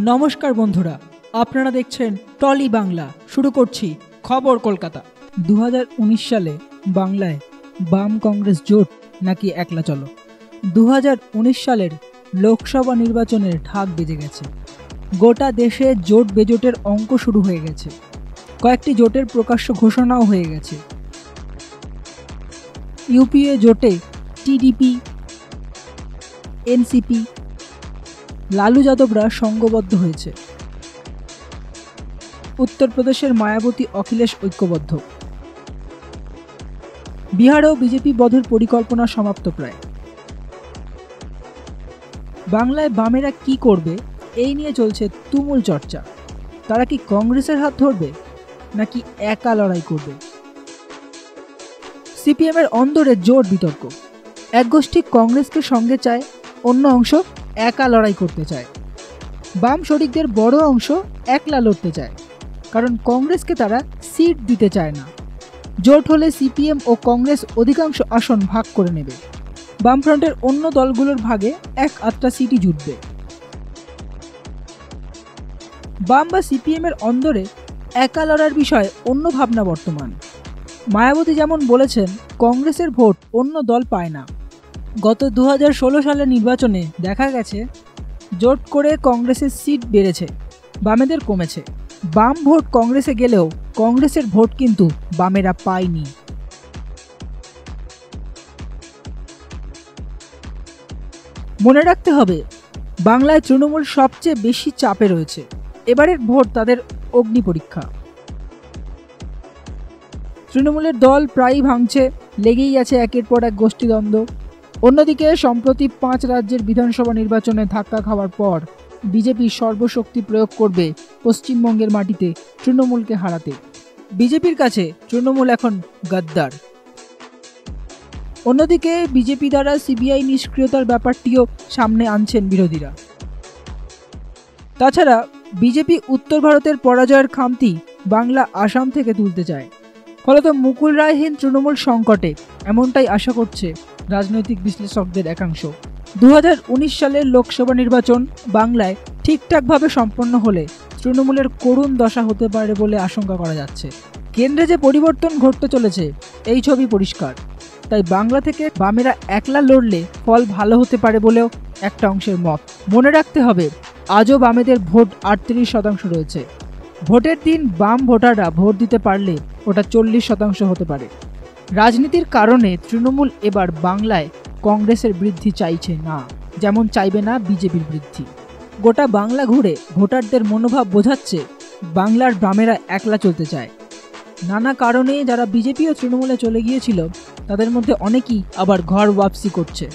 নমস্কার বন্ধুরা, আপনারা দেখছেন টলি বাংলা। শুরু করছি খবর কলকাতা। 2019 সালে বাংলায় বাম কংগ্রেস জোট নাকি একলা চলো। 2019 সালের লোকসভা নির্বাচনের ঢাক বেজে গেছে। গোটা দেশে জোট বেজোটের অঙ্ক শুরু হয়ে গেছে। কয়েকটি জোটের প্রকাশ্য ঘোষণাও হয়ে গেছে। ইউপিএ জোটে টিডিপি, এনসিপি, লালু যাদবরা সংঘবদ্ধ হয়েছে। উত্তরপ্রদেশের মায়াবতী, অখিলেশ ঐক্যবদ্ধ। বিহারেও বিজেপি বধের পরিকল্পনা সমাপ্ত প্রায়। বাংলায় বামেরা কি করবে এই নিয়ে চলছে তুমুল চর্চা। তারা কি কংগ্রেসের হাত ধরবে নাকি একা লড়াই করবে? সিপিএমের অন্দরে জোর বিতর্ক। এক গোষ্ঠী কংগ্রেসকে সঙ্গে চায়, অন্য অংশ একা লড়াই করতে চায়। বাম শরিকদের বড় অংশ একলা লড়তে চায়, কারণ কংগ্রেসকে তারা সিট দিতে চায় না। জোট হলে সিপিএম ও কংগ্রেস অধিকাংশ আসন ভাগ করে নেবে। বামফ্রন্টের অন্য দলগুলোর ভাগে 1-8টা সিটই জুটবে। বাম বা সিপিএম এর অন্দরে একা লড়ার বিষয়ে অন্য ভাবনা বর্তমান। মায়াবতী যেমন বলেছেন, কংগ্রেসের ভোট অন্য দল পায় না। গত 2016 সালের নির্বাচনে দেখা গেছে জোট করে কংগ্রেসের সিট বেড়েছে, বামেদের কমেছে। বাম ভোট কংগ্রেসে গেলেও কংগ্রেসের ভোট কিন্তু বামেরা পায়নি। মনে রাখতে হবে, বাংলায় তৃণমূল সবচেয়ে বেশি চাপে রয়েছে। এবারের ভোট তাদের অগ্নি পরীক্ষা। তৃণমূলের দল প্রায়ই ভাঙছে, লেগেই আছে একের পর এক গোষ্ঠীদ্বন্দ্ব। অন্যদিকে সম্প্রতি 5 রাজ্যের বিধানসভা নির্বাচনে ধাক্কা খাওয়ার পর বিজেপি সর্বশক্তি প্রয়োগ করবে পশ্চিমবঙ্গের মাটিতে তৃণমূলকে হারাতে। বিজেপির কাছে তৃণমূল এখন গদ্দার। অন্যদিকে বিজেপি দ্বারা সিবিআই নিষ্ক্রিয়তার ব্যাপারটিও সামনে আনছেন বিরোধীরা। তাছাড়া বিজেপি উত্তর ভারতের পরাজয়ের খামতি বাংলা, আসাম থেকে তুলতে চায়। ফলত মুকুল রায়হীন তৃণমূল সংকটে, এমনটাই আশা করছে রাজনৈতিক বিশ্লেষকদের একাংশ। 2019 সালের লোকসভা নির্বাচন বাংলায় ঠিকঠাকভাবে সম্পন্ন হলে তৃণমূলের করুণ দশা হতে পারে বলে আশঙ্কা করা যাচ্ছে। কেন্দ্রে যে পরিবর্তন ঘটতে চলেছে এই ছবি পরিষ্কার। তাই বাংলা থেকে বামেরা একলা লড়লে ফল ভালো হতে পারে বলেও একটা অংশের মত। মনে রাখতে হবে, আজও বামেদের ভোট 38% রয়েছে। ভোটের দিন বাম ভোটাররা ভোট দিতে পারলে ওটা 40% হতে পারে। রাজনীতির কারণে তৃণমূল এবার বাংলায় কংগ্রেসের বৃদ্ধি চাইছে না, যেমন চাইবে না বিজেপির বৃদ্ধি। গোটা বাংলা ঘুরে ভোটারদের মনোভাব বোঝাচ্ছে বাংলার বামেরা একলা চলতে চায়। নানা কারণে যারা বিজেপি ও তৃণমূলে চলে গিয়েছিল তাদের মধ্যে অনেকেই আবার ঘর ওয়াপসি করছে।